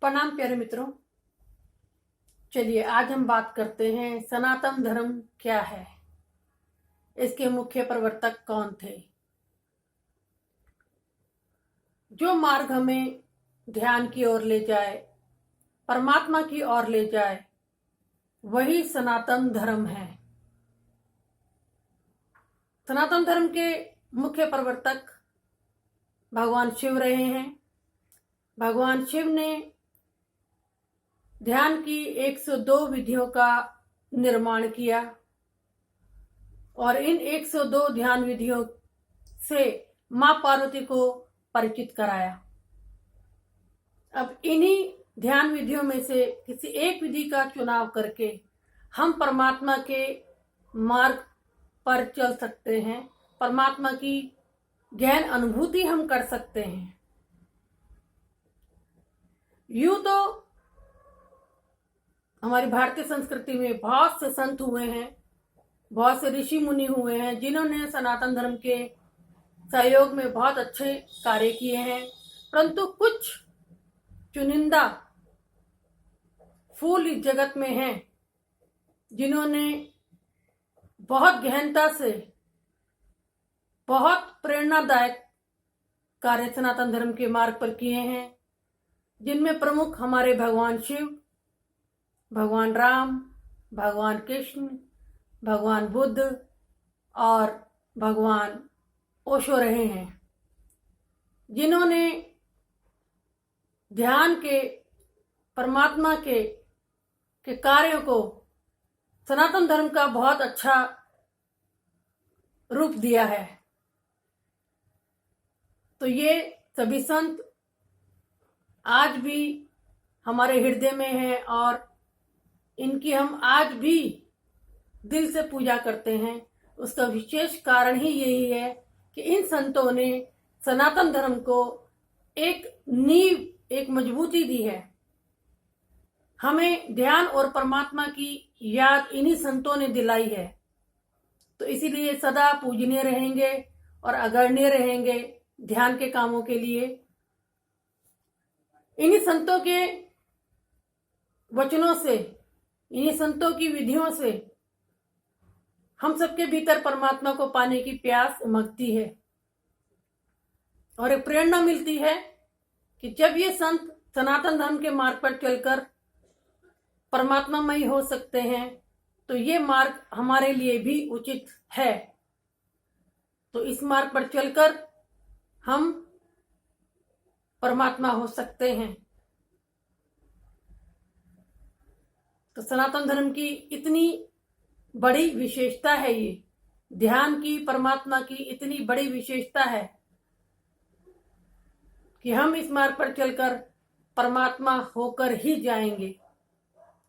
प्रणाम प्यारे मित्रों। चलिए आज हम बात करते हैं सनातन धर्म क्या है, इसके मुख्य प्रवर्तक कौन थे। जो मार्ग हमें ध्यान की ओर ले जाए, परमात्मा की ओर ले जाए, वही सनातन धर्म है। सनातन धर्म के मुख्य प्रवर्तक भगवान शिव रहे हैं। भगवान शिव ने ध्यान की 102 विधियों का निर्माण किया और इन 102 ध्यान विधियों से मां पार्वती को परिचित कराया। अब इन्हीं ध्यान विधियों में से किसी एक विधि का चुनाव करके हम परमात्मा के मार्ग पर चल सकते हैं, परमात्मा की गहन अनुभूति हम कर सकते हैं। यूं तो हमारी भारतीय संस्कृति में बहुत से संत हुए हैं, बहुत से ऋषि मुनि हुए हैं जिन्होंने सनातन धर्म के सहयोग में बहुत अच्छे कार्य किए हैं, परंतु कुछ चुनिंदा फूल इस जगत में हैं जिन्होंने बहुत गहनता से बहुत प्रेरणादायक कार्य सनातन धर्म के मार्ग पर किए हैं, जिनमें प्रमुख हमारे भगवान शिव, भगवान राम, भगवान कृष्ण, भगवान बुद्ध और भगवान ओशो रहे हैं, जिन्होंने ध्यान के परमात्मा के कार्यों को सनातन धर्म का बहुत अच्छा रूप दिया है। तो ये सभी संत आज भी हमारे हृदय में हैं और इनकी हम आज भी दिल से पूजा करते हैं। उसका विशेष कारण ही यही है कि इन संतों ने सनातन धर्म को एक नींव, एक मजबूती दी है। हमें ध्यान और परमात्मा की याद इन्हीं संतों ने दिलाई है, तो इसीलिए सदा पूजनीय रहेंगे और अग्रणीय रहेंगे ध्यान के कामों के लिए। इन्हीं संतों के वचनों से, इन्हीं संतों की विधियों से हम सबके भीतर परमात्मा को पाने की प्यास उमगती है और एक प्रेरणा मिलती है कि जब ये संत सनातन धर्म के मार्ग पर चलकर परमात्मामयी हो सकते हैं, तो ये मार्ग हमारे लिए भी उचित है। तो इस मार्ग पर चलकर हम परमात्मा हो सकते हैं। तो सनातन धर्म की इतनी बड़ी विशेषता है, ये ध्यान की, परमात्मा की इतनी बड़ी विशेषता है कि हम इस मार्ग पर चलकर परमात्मा होकर ही जाएंगे।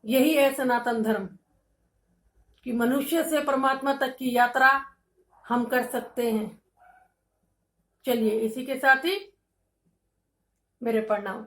यही है सनातन धर्म कि मनुष्य से परमात्मा तक की यात्रा हम कर सकते हैं। चलिए इसी के साथ ही मेरे प्रणाम।